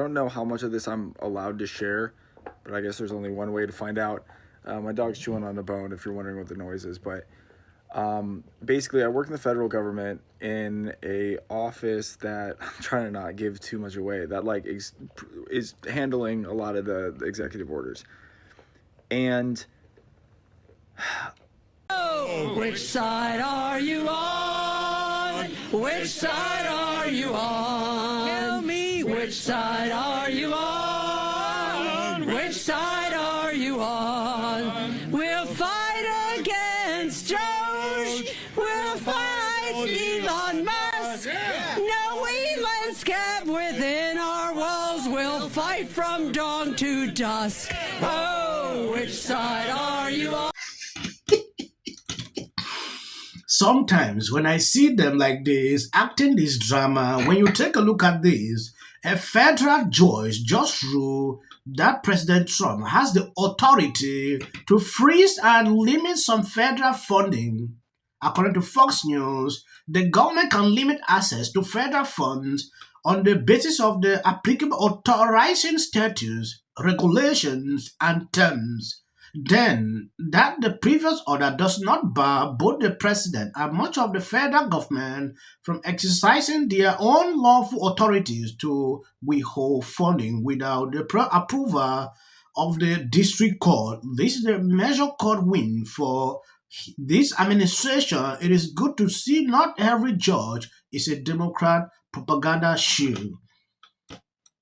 don't know how much of this I'm allowed to share, but I guess there's only one way to find out. My dog's chewing on a bone if you're wondering what the noise is, but basically I work in the federal government in a office that I'm trying to not give too much away, that like is handling a lot of the executive orders. And oh, which side are you on? Which side are you on? Tell me, which side are you on? Which side are you on? We'll fight against DOGE. We'll fight Elon Musk. No Elon's kept within our walls. We'll fight from dawn to dusk. Oh, which side are you on? Sometimes when I see them like this, acting this drama, when you take a look at this, a federal judge just ruled that President Trump has the authority to freeze and limit some federal funding. According to Fox News, the government can limit access to federal funds on the basis of the applicable authorizing statutes, regulations, and terms. Then, that the previous order does not bar both the president and much of the federal government from exercising their own lawful authorities to withhold funding without the approval of the district court. This is a major court win for this administration. It is good to see not every judge is a Democrat propaganda shield.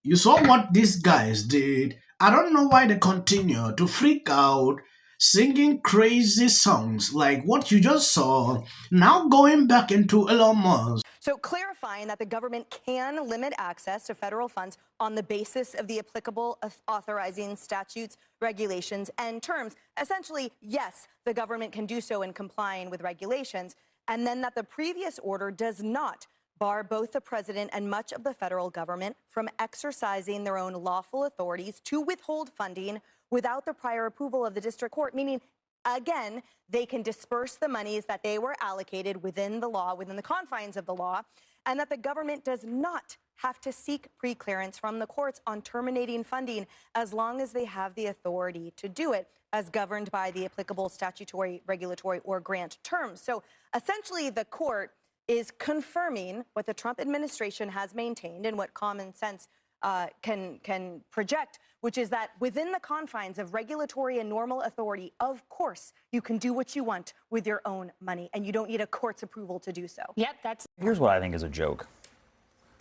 You saw what these guys did. I don't know why they continue to freak out, singing crazy songs like what you just saw, now going back into Elon Musk. So clarifying that the government can limit access to federal funds on the basis of the applicable authorizing statutes, regulations, and terms. Essentially, yes, the government can do so in complying with regulations, and then that the previous order does not bar both the president and much of the federal government from exercising their own lawful authorities to withhold funding without the prior approval of the district court, meaning, again, they can disperse the monies that they were allocated within the law, within the confines of the law, and that the government does not have to seek pre-clearance from the courts on terminating funding as long as they have the authority to do it, as governed by the applicable statutory, regulatory, or grant terms. So essentially, the court is confirming what the Trump administration has maintained and what common sense can project, which is that within the confines of regulatory and normal authority, of course, you can do what you want with your own money, and you don't need a court's approval to do so. Yep, that's... Here's what I think is a joke.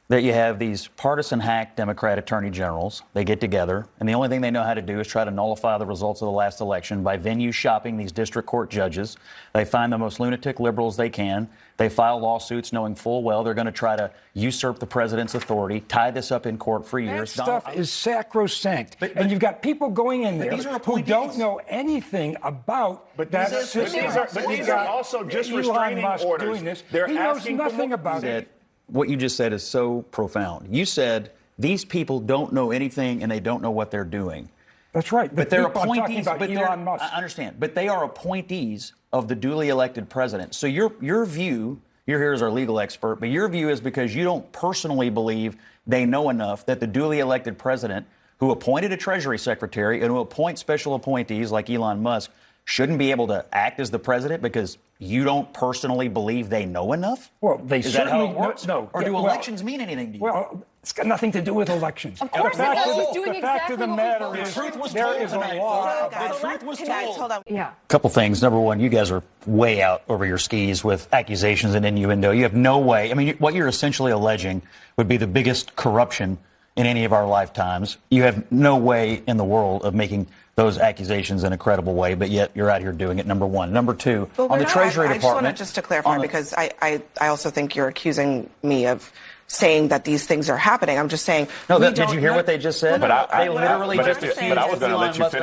That you have these partisan hack Democrat attorney generals. They get together, and the only thing they know how to do is try to nullify the results of the last election by venue shopping these district court judges. They find the most lunatic liberals they can. They file lawsuits knowing full well they're going to try to usurp the president's authority, tie this up in court for years. That stuff is sacrosanct. And you've got people going in there who don't know anything about that system. But these are also just restraining orders. Doing this. They're he knows asking nothing about it. What you just said is so profound. You said these people don't know anything and they don't know what they're doing. That's right. But they're appointees. But Elon Musk. I understand. But they are appointees of the duly elected president. So your view, you're here as our legal expert, but your view is because you don't personally believe they know enough that the duly elected president, who appointed a Treasury Secretary and who appoints special appointees like Elon Musk, shouldn't be able to act as the president because you don't personally believe they know enough? Well, they is certainly that how it works? No. Or do elections mean anything to you? Well, it's got nothing to do with elections. Of course, the fact exactly of the matter is, there is a law. The truth was told. Hold on. Yeah. Couple things. Number one, you guys are way out over your skis with accusations and innuendo. You have no way. I mean, what you're essentially alleging would be the biggest corruption in any of our lifetimes. You have no way in the world of making those accusations in a credible way, but yet you're out here doing it, number one. Number two, on the Treasury Department. I just to clarify, because I also think you're accusing me of saying that these things are happening. I'm just saying. No, did you hear what they just said? They literally just accused Elon Musk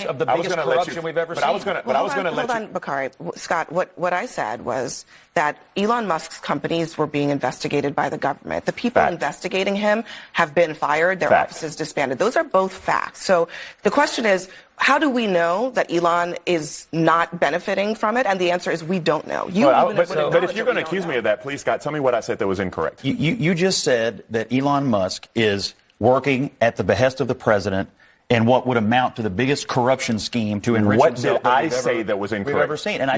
of the biggest corruption we've ever seen. Hold on, Bakari. Scott, what I said was that Elon Musk's companies were being investigated by the government. The people investigating him have been fired. Their offices disbanded. Those are both facts. So the question is, how do we know that Elon is not benefiting from it? And the answer is we don't know. But if you're going to accuse me of that, please, Scott, tell me what I said that was incorrect. You just said that Elon Musk is working at the behest of the president in what would amount to the biggest corruption scheme to enrich himself. What did I say that was incorrect? We've ever seen. And I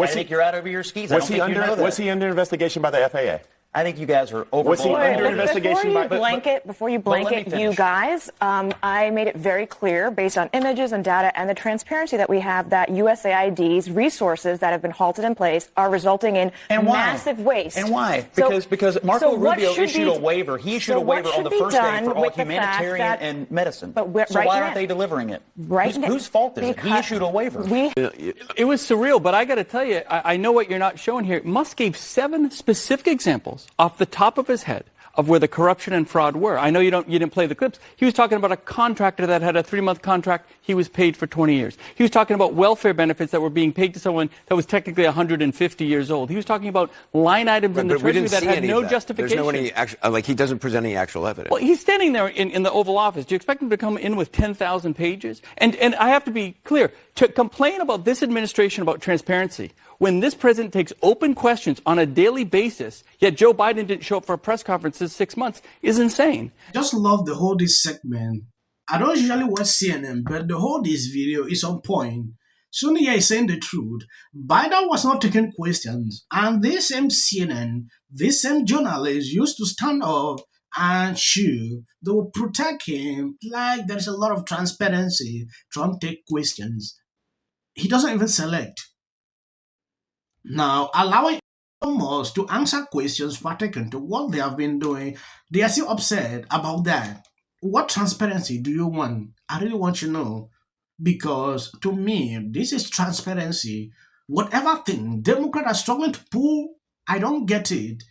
think you're out over your skis. Was he under investigation by the FAA? I think you guys are over. Was he under investigation by? Before you blanket you guys, I made it very clear, based on images and data and the transparency that we have, that USAID's resources that have been halted in place are resulting in massive waste. And why? Because Marco Rubio issued a waiver. He issued a waiver on the first day for all humanitarian and medicine. So why aren't they delivering it? Whose fault is it? He issued a waiver. It was surreal, but I got to tell you, I know what you're not showing here. Musk gave 7 specific examples off the top of his head of where the corruption and fraud were. I know you didn't play the clips. He was talking about a contractor that had a 3-month contract. He was paid for 20 years. He was talking about welfare benefits that were being paid to someone that was technically 150 years old. He was talking about line items in the Treasury that had no justification. There's no he doesn't present any actual evidence. Well, he's standing there in the Oval Office. Do you expect him to come in with 10,000 pages? And I have to be clear, to complain about this administration about transparency, when this president takes open questions on a daily basis, yet Joe Biden didn't show up for a press conference in 6 months, is insane. I just love the whole this segment. I don't usually watch CNN, but the whole this video is on point. Sonia is saying the truth. Biden was not taking questions, and this same CNN, this same journalist used to stand up and show they will protect him like there's a lot of transparency. Trump take questions. He doesn't even select. Now, allowing Elon Musk to answer questions pertaining to what they have been doing, they are still upset about that. What transparency do you want? I really want to know. Because to me, this is transparency. Whatever thing Democrats are struggling to pull, I don't get it.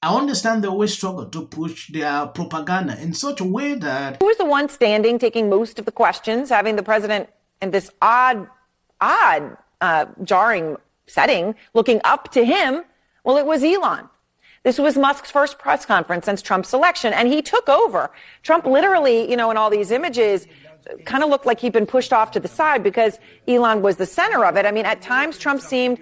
I understand they always struggle to push their propaganda in such a way that... Who was the one standing, taking most of the questions, having the president in this odd, jarring setting, looking up to him? Well, it was Elon. This was Musk's first press conference since Trump's election, and he took over. Trump literally, in all these images, kind of looked like he'd been pushed off to the side because Elon was the center of it. I mean, at times, Trump seemed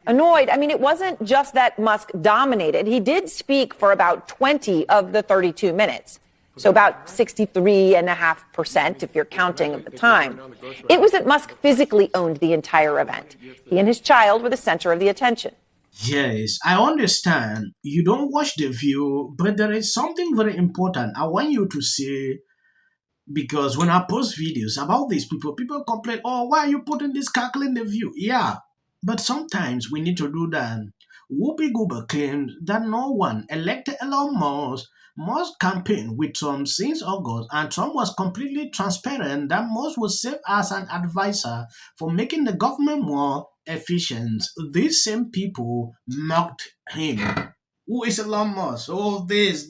annoyed. I mean, it wasn't just that Musk dominated. He did speak for about 20 of the 32 minutes. So about 63.5% if you're counting of the time. It was that Musk physically owned the entire event. He and his child were the center of the attention. Yes, I understand. You don't watch the view, but there is something very important I want you to see, because when I post videos about these people complain, oh, why are you putting this cackle in the view? Yeah, but sometimes we need to do that. Whoopi Goldberg claims that no one elected Elon Musk campaigned with Trump since August, and Trump was completely transparent that Musk would serve as an advisor for making the government more efficient. These same people mocked him. Who is Elon Musk? Oh, this.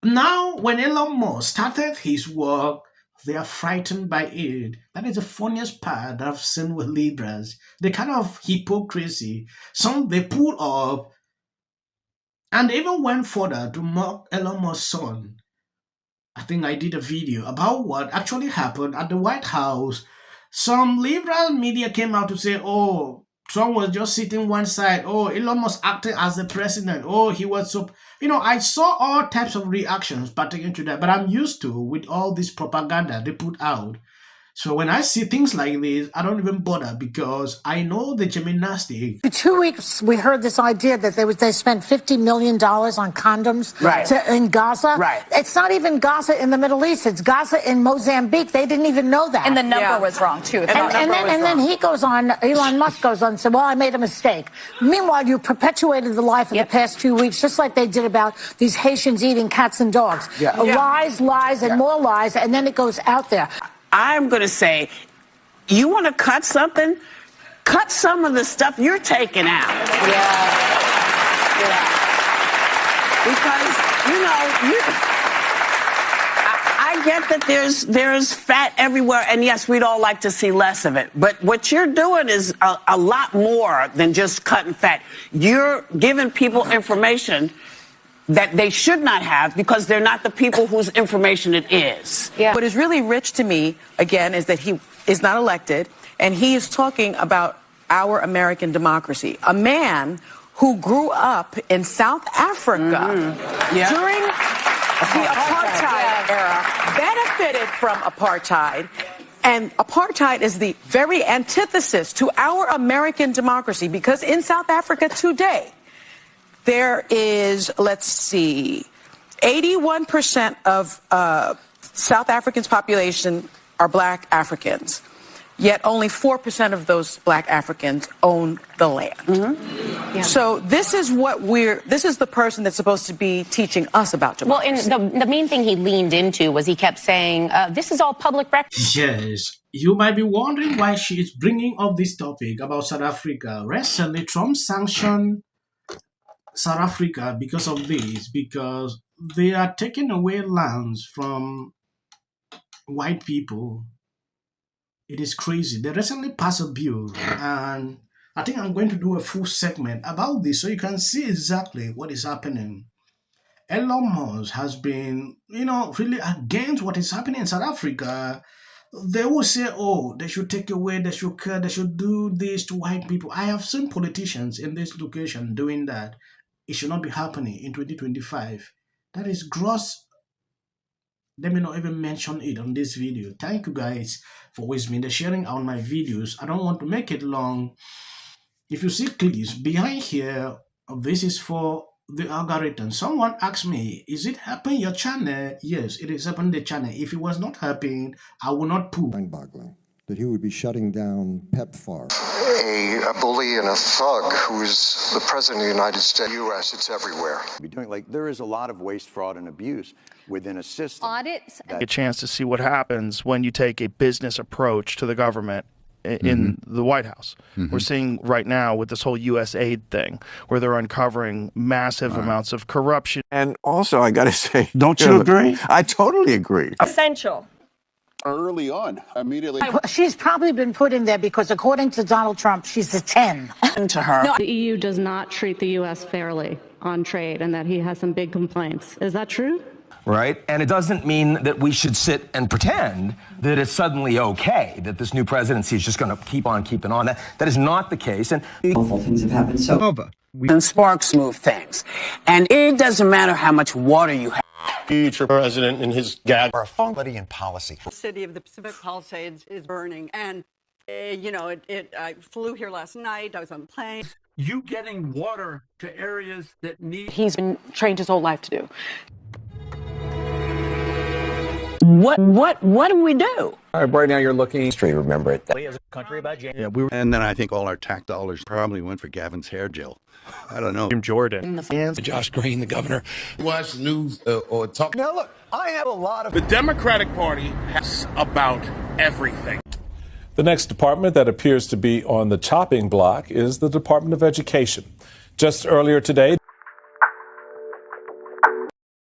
Now, when Elon Musk started his work, they are frightened by it. That is the funniest part I've seen with Libras. The kind of hypocrisy. Some they pull off, and they even went further to mock Elon Musk's son. I think I did a video about what actually happened at the White House. Some liberal media came out to say, oh, Trump was just sitting one side. Oh, Elon Musk acted as the president. Oh, he was so... I saw all types of reactions pertaining to that, but I'm used to with all this propaganda they put out. So when I see things like this, I don't even bother because I know the gymnastics. For 2 weeks, we heard this idea that they spent $50 million on condoms in Gaza. Right. It's not even Gaza in the Middle East. It's Gaza in Mozambique. They didn't even know that. And the number was wrong, too. And then he goes on, Elon Musk goes on and said, well, I made a mistake. Meanwhile, you perpetuated the lie for the past 2 weeks, just like they did about these Haitians eating cats and dogs. Lies, and more lies, and then it goes out there. I'm going to say, you want to cut something? Cut some of the stuff you're taking out. Because, I get that there's fat everywhere, and yes, we'd all like to see less of it. But what you're doing is a lot more than just cutting fat. You're giving people information that they should not have because they're not the people whose information it is. What is really rich to me, again, is that he is not elected, and he is talking about our American democracy. A man who grew up in South Africa during the apartheid era benefited from apartheid. And apartheid is the very antithesis to our American democracy, because in South Africa today, there is, 81% of South Africans' population are black Africans. Yet only 4% of those black Africans own the land. Mm-hmm. Yeah. So this is the person that's supposed to be teaching us about democracy. Well, and the main thing he leaned into was he kept saying, this is all public record. Yes, you might be wondering why she is bringing up this topic about South Africa. Recently, Trump sanctioned South Africa because of this, because they are taking away lands from white people. It is crazy. They recently passed a bill, and I think I'm going to do a full segment about this so you can see exactly what is happening. Elon Musk has been, really against what is happening in South Africa. They will say, oh, they should take away, they should cut, they should do this to white people. I have seen politicians in this location doing that. It should not be happening in 2025. That is gross. Let me not even mention it on this video. Thank you guys for always being sharing on my videos. I don't want to make it long. If you see clips behind here, this is for the algorithm. Someone asked me, is it helping your channel? Yes, it is helping the channel. If it was not helping, I would not put. Mind-boggling that he would be shutting down PEPFAR. A bully and a thug who's the president of the United States, U.S., it's everywhere. There is a lot of waste, fraud, and abuse within a system. Audits. A chance to see what happens when you take a business approach to the government in the White House. We're seeing right now with this whole USAID thing, where they're uncovering massive amounts of corruption. And also, I got to say, don't you agree? I totally agree. Essential. Early on, immediately. She's probably been put in there because, according to Donald Trump, she's a 10. To her. The EU does not treat the U.S. fairly on trade, and that he has some big complaints. Is that true? Right? And it doesn't mean that we should sit and pretend that it's suddenly okay, that this new presidency is just going to keep on keeping on. That is not the case. And awful things have happened. And sparks move things. And it doesn't matter how much water you have. Future president and his gag are quality and policy. The city of the Pacific Palisades is burning. And, I flew here last night. I was on a plane. You getting water to areas that need. He's been trained his whole life to do. What do we do? Right now you're looking straight. Remember it. As a country about January. Yeah, and then I think all our tax dollars probably went for Gavin's hair gel. I don't know. Jim Jordan. Josh Green, the governor. Watch news or talk. Now look, I have a lot of. The Democratic Party has about everything. The next department that appears to be on the chopping block is the Department of Education. Just earlier today,